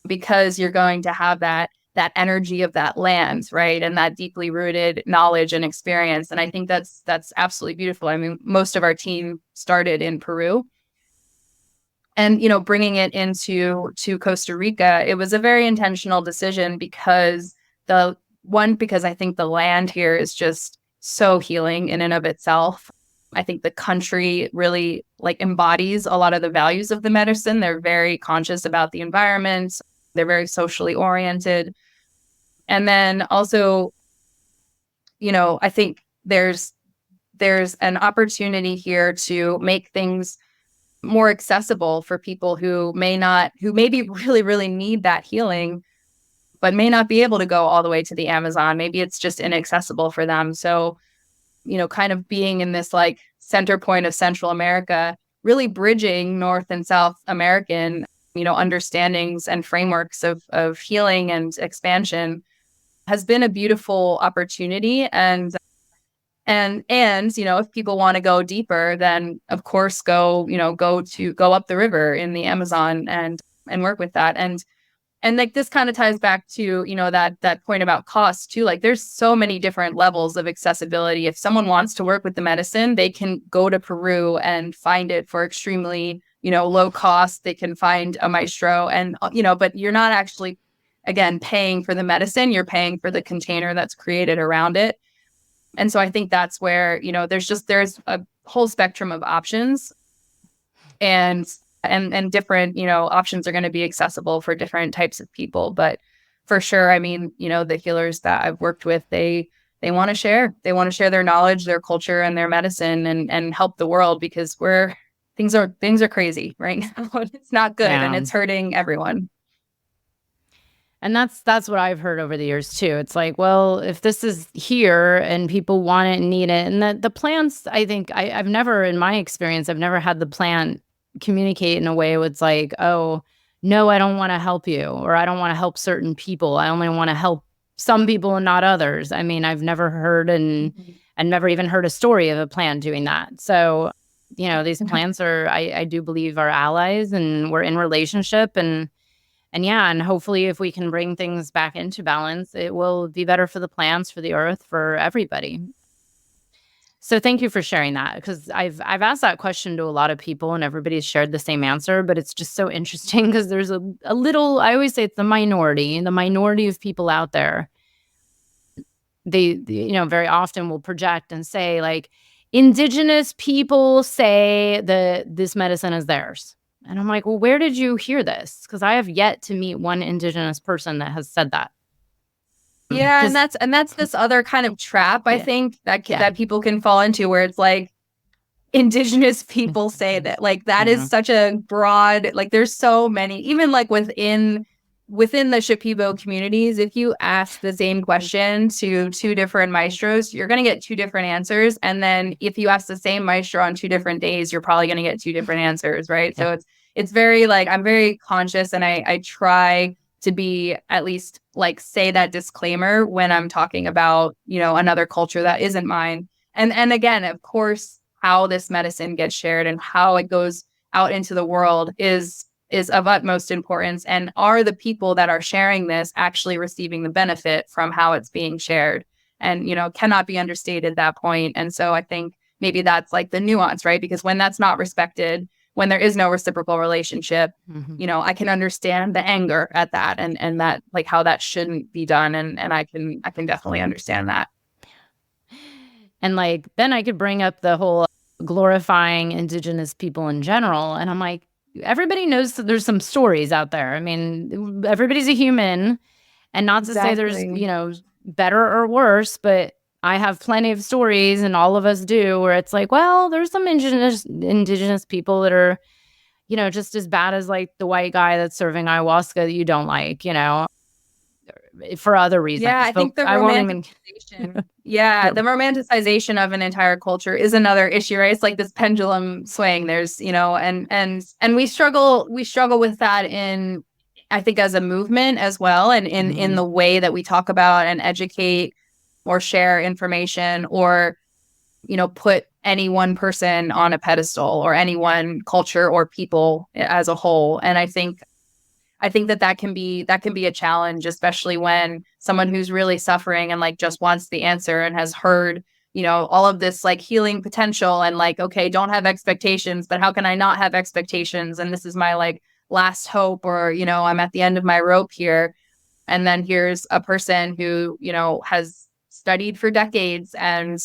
because you're going to have that energy of that land, right? And that deeply rooted knowledge and experience. And I think that's absolutely beautiful. I mean, most of our team started in Peru. And, bringing it into Costa Rica, it was a very intentional decision because I think the land here is just so healing in and of itself. I think the country really like embodies a lot of the values of the medicine. They're very conscious about the environment. They're very socially oriented. And then also, I think there's an opportunity here to make things more accessible for people who maybe really, really need that healing, but may not be able to go all the way to the Amazon. Maybe it's just inaccessible for them. So, kind of being in this like center point of Central America, really bridging North and South American, understandings and frameworks of healing and expansion has been a beautiful opportunity. And if people want to go deeper, then of course go up the river in the Amazon and work with that. And like this kind of ties back to, that point about cost too. Like there's so many different levels of accessibility. If someone wants to work with the medicine, they can go to Peru and find it for extremely, low cost. They can find a maestro and, but you're not actually, again, paying for the medicine. You're paying for the container that's created around it. And so I think that's where, there's a whole spectrum of options, and different, options are going to be accessible for different types of people. But for sure, I mean, the healers that I've worked with, they want to share their knowledge, their culture, and their medicine and help the world, because things are crazy right now. It's not good, and it's hurting everyone. And that's what I've heard over the years too. It's like, well, if this is here and people want it and need it, and the plants, I think I've never, in my experience, I've never had the plant communicate in a way where it's like, oh, no, I don't want to help you, or I don't want to help certain people. I only want to help some people and not others. I mean, I've never heard and never even heard a story of a plant doing that. So These plants I do believe are allies, and we're in relationship, and hopefully if we can bring things back into balance, it will be better for the plants, for the earth, for everybody. So thank you for sharing that, because I've asked that question to a lot of people and everybody's shared the same answer, but it's just so interesting because there's a little, I always say it's the minority of people out there. They very often will project and say, like, indigenous people say that this medicine is theirs. And I'm like, well, where did you hear this? Because I have yet to meet one indigenous person that has said that. Yeah, and that's this other kind of trap, I think, that people can fall into, where it's like, indigenous people say that, like, that is such a broad, like, there's so many, even like within the Shipibo communities, if you ask the same question to two different maestros, you're going to get two different answers. And then if you ask the same maestro on 2 different days, you're probably going to get 2 different answers, right? So it's very, like, I'm very conscious, and I try to be, at least, like, say that disclaimer when I'm talking about, another culture that isn't mine. And again, of course, how this medicine gets shared and how it goes out into the world is of utmost importance. And are the people that are sharing this actually receiving the benefit from how it's being shared? And, cannot be understated at that point. And so I think maybe that's, like, the nuance, right? Because when that's not respected, when there is no reciprocal relationship, I can understand the anger at that, and that, like, how that shouldn't be done. And I can definitely understand that. And, like, then I could bring up the whole glorifying indigenous people in general. And I'm like, everybody knows that there's some stories out there. I mean, everybody's a human, and not to say there's, better or worse, but I have plenty of stories, and all of us do, where it's like, well, there's some indigenous people that are, just as bad as, like, the white guy that's serving ayahuasca that you don't like, for other reasons. Yeah, I think the romanticization. The romanticization of an entire culture is another issue, right? It's like this pendulum swing. There's, and we struggle with that in, I think, as a movement as well, and in the way that we talk about and educate or share information, or, put any one person on a pedestal, or any one culture or people as a whole. And I think that can be a challenge, especially when someone who's really suffering and, like, just wants the answer and has heard, all of this, like, healing potential, and, like, okay, don't have expectations, but how can I not have expectations? And this is my, like, last hope, or, I'm at the end of my rope here. And then here's a person who, has studied for decades and,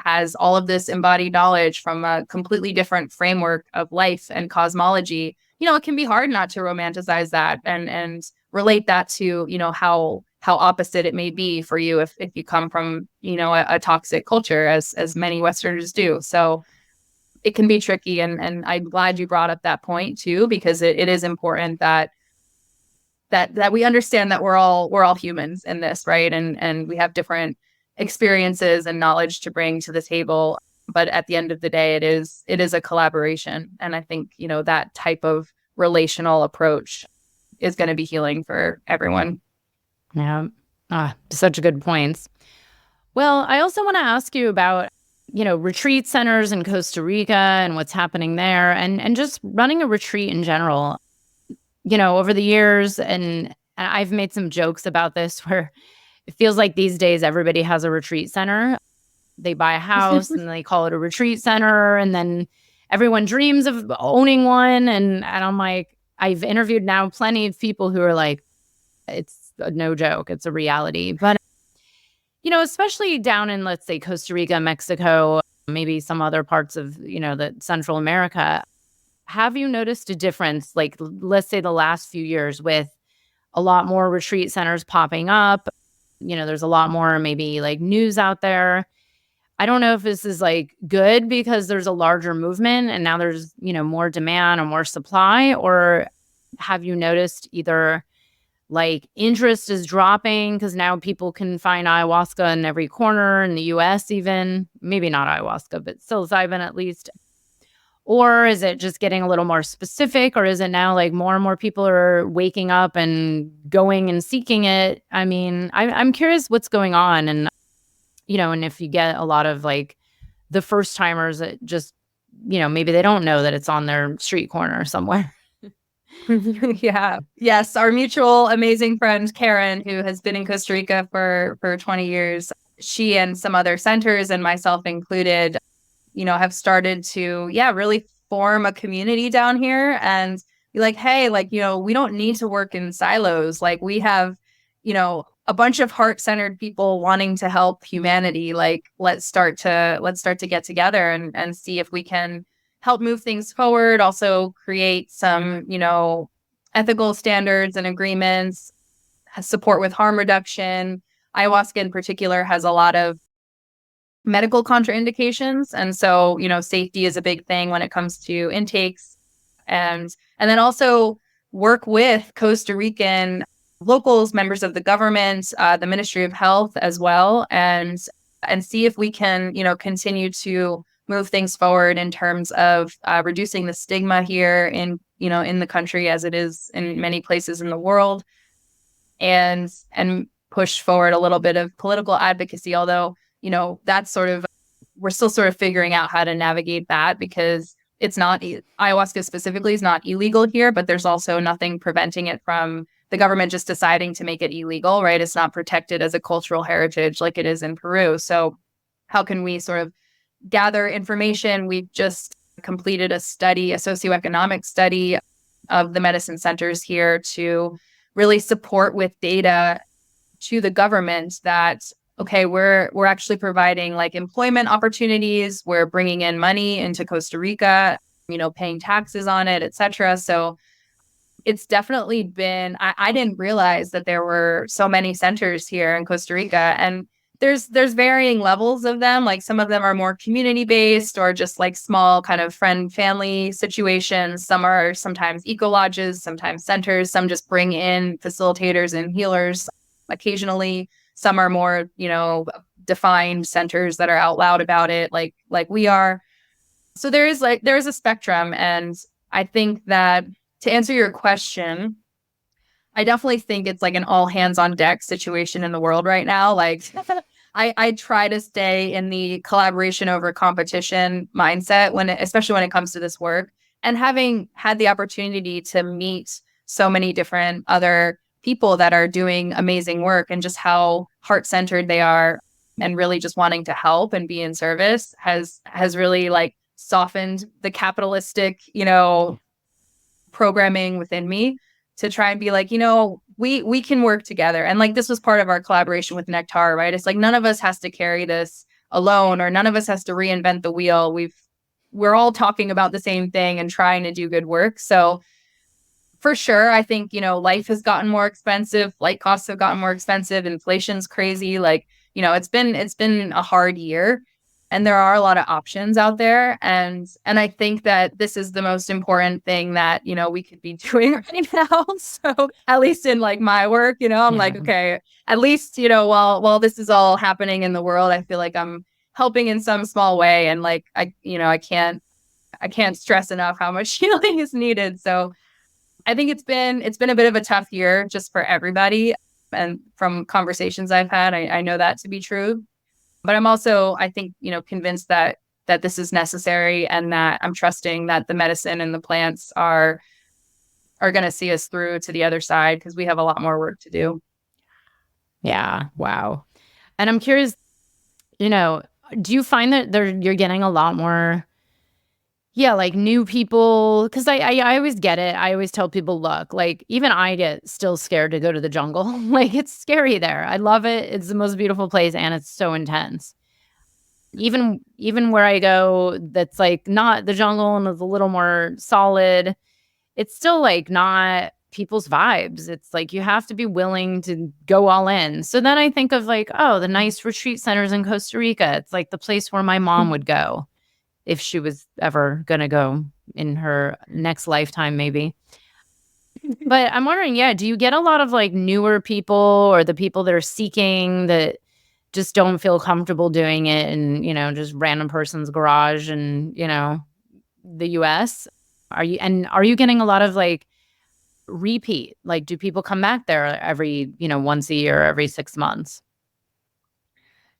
has all of this embodied knowledge from a completely different framework of life and cosmology. It can be hard not to romanticize that and relate that to, how opposite it may be for you if you come from, a toxic culture, as many Westerners do. So it can be tricky. And I'm glad you brought up that point too, because it is important that we understand that we're all humans in this, right? And we have different experiences and knowledge to bring to the table. But at the end of the day, it is a collaboration. And I think, that type of relational approach is going to be healing for everyone. Yeah. Such good points. Well, I also want to ask you about, retreat centers in Costa Rica and what's happening there, and just running a retreat in general. Over the years, and I've made some jokes about this, where it feels like these days everybody has a retreat center. They buy a house and they call it a retreat center, and then everyone dreams of owning one. And I'm like, I've interviewed now plenty of people who are like, it's no joke, it's a reality. But, especially down in, let's say, Costa Rica, Mexico, maybe some other parts of, the Central America, have you noticed a difference, like, let's say the last few years, with a lot more retreat centers popping up? There's a lot more maybe, like, news out there. I don't know if this is, like, good because there's a larger movement and now there's, more demand or more supply, or have you noticed either, like, interest is dropping because now people can find ayahuasca in every corner in the US, even maybe not ayahuasca, but psilocybin at least? Or is it just getting a little more specific, or is it now, like, more and more people are waking up and going and seeking it? I mean, I'm curious what's going on, and, and if you get a lot of, like, the first timers that just maybe they don't know that it's on their street corner somewhere. Yeah. Yes. Our mutual amazing friend, Karen, who has been in Costa Rica for 20 years, she and some other centers and myself included, have started to, really form a community down here and be like, hey, like, we don't need to work in silos. Like we have, a bunch of heart-centered people wanting to help humanity. Like let's start to get together and see if we can help move things forward, also create some, ethical standards and agreements, support with harm reduction. Ayahuasca in particular has a lot of medical contraindications. And so, safety is a big thing when it comes to intakes. And then also work with Costa Rican locals, members of the government, the Ministry of Health as well, and see if we can, continue to move things forward in terms of reducing the stigma here in the country as it is in many places in the world, and push forward a little bit of political advocacy, although, that's we're still sort of figuring out how to navigate that because it's not, ayahuasca specifically is not illegal here, but there's also nothing preventing it from the government just deciding to make it illegal, right? It's not protected as a cultural heritage like it is in Peru. So how can we sort of gather information? We've just completed a socioeconomic study of the medicine centers here to really support with data to the government that, okay, we're actually providing like employment opportunities, we're bringing in money into Costa Rica, paying taxes on it, et cetera. So it's definitely been, I didn't realize that there were so many centers here in Costa Rica, and there's varying levels of them. Like some of them are more community based or just like small kind of friend family situations. Some are sometimes eco lodges, sometimes centers. Some just bring in facilitators and healers occasionally. Some are more, defined centers that are out loud about it, like we are. So there is a spectrum, and I think that to answer your question, I definitely think it's like an all hands on deck situation in the world right now. Like I try to stay in the collaboration over competition mindset especially when it comes to this work. And having had the opportunity to meet so many different other people that are doing amazing work and just how heart-centered they are and really just wanting to help and be in service has really like softened the capitalistic, programming within me to try and be like, we can work together. And like, this was part of our collaboration with Nectar, right? It's like, none of us has to carry this alone, or none of us has to reinvent the wheel. We're all talking about the same thing and trying to do good work. So for sure, I think, life has gotten more expensive. Flight costs have gotten more expensive. Inflation's crazy. Like, it's been a hard year. And there are a lot of options out there. And I think that this is the most important thing that, we could be doing right now. So at least in like my work, I'm like, okay, at least, while this is all happening in the world, I feel like I'm helping in some small way. And like, I can't stress enough how much healing is needed. So I think it's been a bit of a tough year just for everybody. And from conversations I've had, I know that to be true. But I'm also, I think, convinced that this is necessary, and that I'm trusting that the medicine and the plants are going to see us through to the other side, because we have a lot more work to do. Yeah. Wow. And I'm curious, do you find that you're getting a lot more, like new people? Because I always get it. I always tell people, look, like even I get still scared to go to the jungle. Like it's scary there. I love it. It's the most beautiful place, and it's so intense. Even where I go, that's like not the jungle and is a little more solid, it's still like not people's vibes. It's like you have to be willing to go all in. So then I think of like, oh, the nice retreat centers in Costa Rica. It's like the place where my mom would go if she was ever going to go in her next lifetime, maybe. But I'm wondering, do you get a lot of like newer people, or the people that are seeking that just don't feel comfortable doing it in, just random person's garage and, the US? Are you getting a lot of like repeat? Like, do people come back there every, once a year, every 6 months?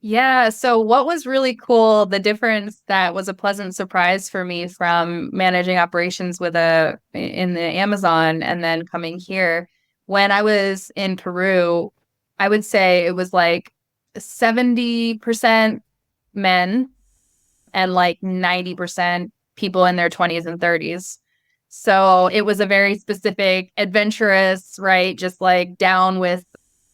Yeah. So what was really cool, the difference that was a pleasant surprise for me from managing operations in the Amazon and then coming here, when I was in Peru, I would say it was like 70% men and like 90% people in their 20s and 30s. So it was a very specific, adventurous, right? Just like down with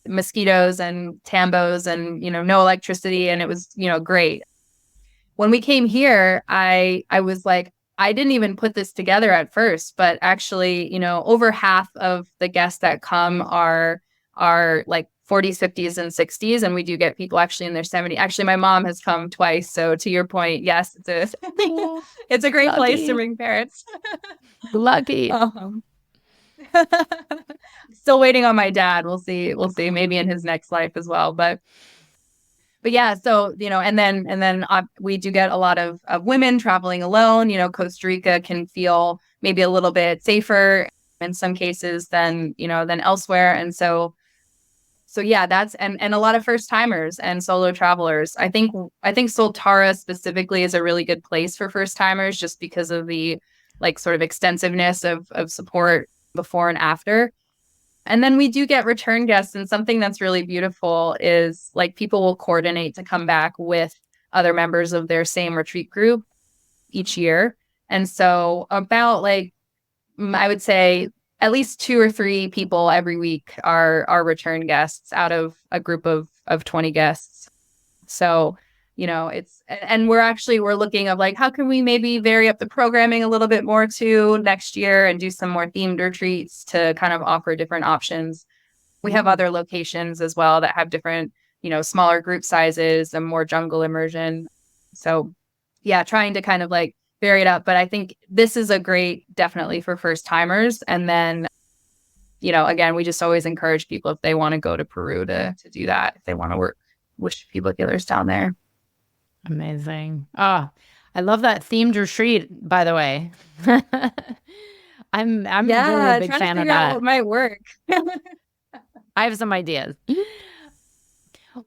mosquitoes and tambos and, no electricity. And it was, great. When we came here, I was like, I didn't even put this together at first, but actually, over half of the guests that come are like 40s, 50s, and 60s. And we do get people actually in their 70s. Actually, my mom has come twice. So to your point, yes, it's a great place to bring parents. Lucky. Still waiting on my dad. We'll see. We'll see. Maybe in his next life as well. But yeah, so, and then we do get a lot of women traveling alone. Costa Rica can feel maybe a little bit safer in some cases than elsewhere. And so yeah, and a lot of first timers and solo travelers. I think Soltara specifically is a really good place for first timers just because of the like sort of extensiveness of support before and after. And then we do get return guests, and something that's really beautiful is like people will coordinate to come back with other members of their same retreat group each year. And so about like I would say at least 2 or 3 people every week are return guests out of a group of 20 guests. So, and we're looking of like, how can we maybe vary up the programming a little bit more too next year and do some more themed retreats to kind of offer different options. We have other locations as well that have different, smaller group sizes and more jungle immersion. So yeah, trying to kind of like vary it up. But I think this is a great, definitely for first timers. And then, again, we just always encourage people if they want to go to Peru to do that, if they want to work with Shipibo healers down there. Amazing. Oh, I love that themed retreat, by the way. I'm really a big fan of that. What might work. I have some ideas.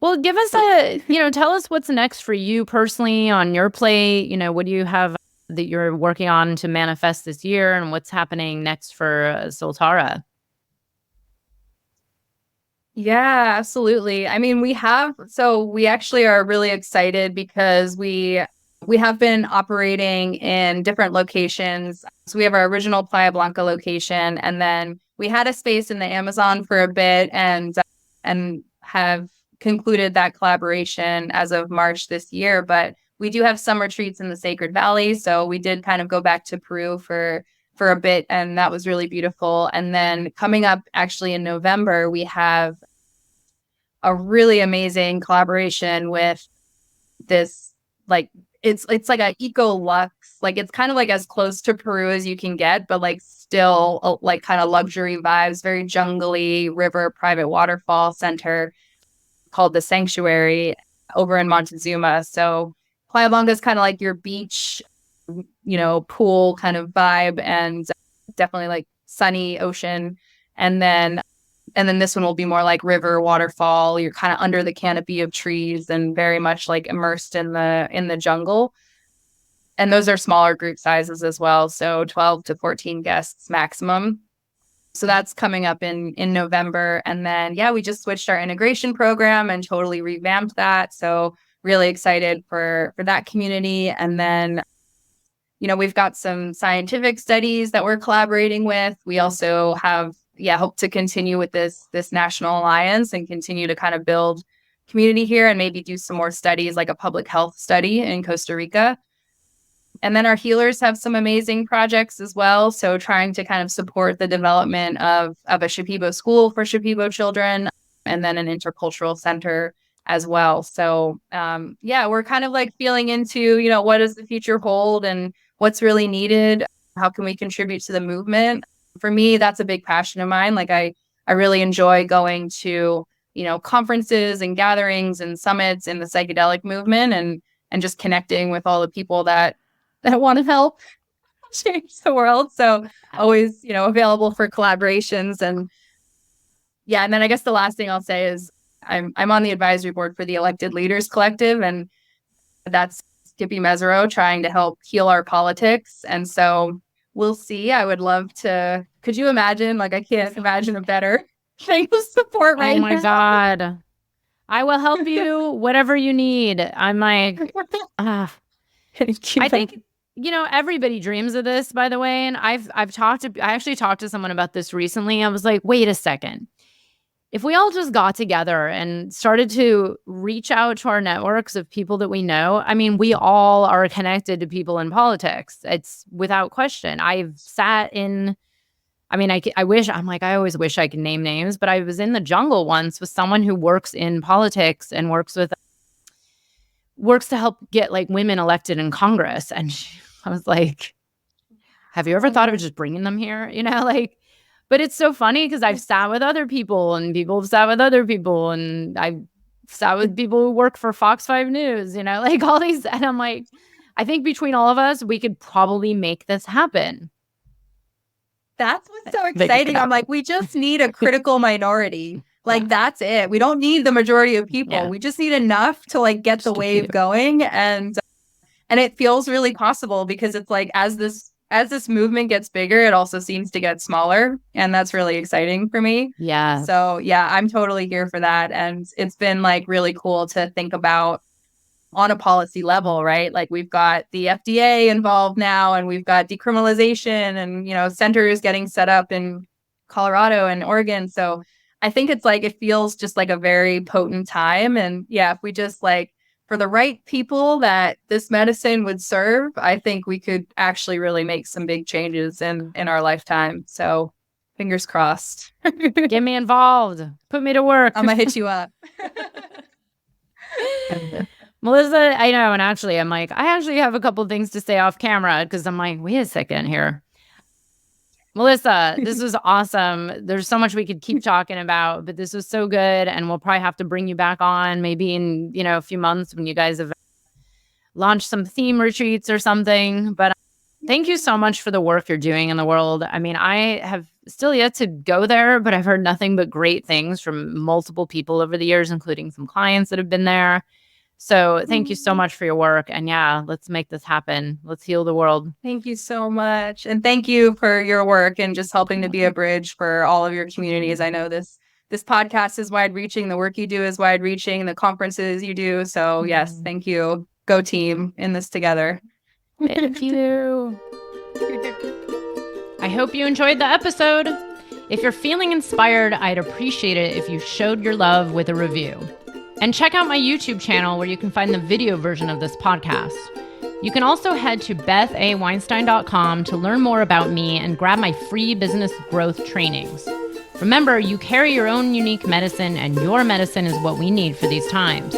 Well, give us tell us what's next for you personally on your plate. What do you have that you're working on to manifest this year, and what's happening next for Soltara? Yeah, absolutely. I mean, we actually are really excited because we have been operating in different locations. So we have our original Playa Blanca location, and then we had a space in the Amazon for a bit and have concluded that collaboration as of March this year. But we do have some retreats in the Sacred Valley. So we did kind of go back to Peru for a bit, and that was really beautiful. And then coming up actually in November, we have a really amazing collaboration with this, like, it's like a eco luxe, like it's kind of like as close to Peru as you can get, but like still like kind of luxury vibes, very jungly river private waterfall center called the Sanctuary over in Montezuma. So Playa Blanca is kind of like your beach, pool kind of vibe, and definitely like sunny ocean. And then this one will be more like river waterfall. You're kind of under the canopy of trees and very much like immersed in the jungle. And those are smaller group sizes as well. So 12 to 14 guests maximum. So that's coming up in November. And then, yeah, we just switched our integration program and totally revamped that. So really excited for that community. And then, we've got some scientific studies that we're collaborating with. We also have, hope to continue with this national alliance and continue to kind of build community here and maybe do some more studies like a public health study in Costa Rica. And then our healers have some amazing projects as well. So trying to kind of support the development of a Shipibo school for Shipibo children, and then an intercultural center as well. So we're kind of like feeling into, what does the future hold and what's really needed? How can we contribute to the movement? For me, that's a big passion of mine. Like I really enjoy going to, conferences and gatherings and summits in the psychedelic movement and just connecting with all the people that want to help change the world. So always, available for collaborations. And then I guess the last thing I'll say is I'm on the advisory board for the Elected Leaders Collective, and that's Skippy Mesereau trying to help heal our politics. And so we'll see. I would love to. Could you imagine? Like, I can't imagine a better thing to support right now. Oh my God. I will help you, whatever you need. I'm like, I think, everybody dreams of this, by the way. And I actually talked to someone about this recently. I was like, wait a second. If we all just got together and started to reach out to our networks of people that we know, I mean, we all are connected to people in politics. It's without question. I've sat in, I mean, I always wish I could name names, but I was in the jungle once with someone who works in politics and works to help get like women elected in Congress. And I was like, have you ever thought of just bringing them here? But it's so funny because I've sat with other people and people have sat with other people, and I've sat with people who work for Fox 5 News, like all these. And I'm like, I think between all of us, we could probably make this happen. That's what's so exciting. I'm like, we just need a critical minority. Like, that's it. We don't need the majority of people. Yeah. We just need enough to like get the wave going. And it feels really possible because it's like, as this movement gets bigger, it also seems to get smaller. And that's really exciting for me. Yeah. So yeah, I'm totally here for that. And it's been like really cool to think about on a policy level, right? Like, we've got the FDA involved now, and we've got decriminalization and, centers getting set up in Colorado and Oregon. So I think it's like, it feels just like a very potent time. And yeah, if we just like, for the right people that this medicine would serve, I think we could actually really make some big changes in our lifetime. So fingers crossed. Get me involved. Put me to work. I'm going to hit you up. Melissa, I know. And actually, I'm like, I actually have a couple of things to say off camera because I'm like, wait a second here. Melissa, this was awesome. There's so much we could keep talking about, but this was so good. And we'll probably have to bring you back on maybe in, a few months when you guys have launched some theme retreats or something. But thank you so much for the work you're doing in the world. I mean, I have still yet to go there, but I've heard nothing but great things from multiple people over the years, including some clients that have been there. So thank you so much for your work. And yeah, let's make this happen. Let's heal the world. Thank you so much. And thank you for your work and just helping to be a bridge for all of your communities. I know this podcast is wide reaching. The work you do is wide reaching. The conferences you do. So yes, thank you. Go team in this together. Thank you. I hope you enjoyed the episode. If you're feeling inspired, I'd appreciate it if you showed your love with a review. And check out my YouTube channel where you can find the video version of this podcast. You can also head to bethaweinstein.com to learn more about me and grab my free business growth trainings. Remember, you carry your own unique medicine, and your medicine is what we need for these times.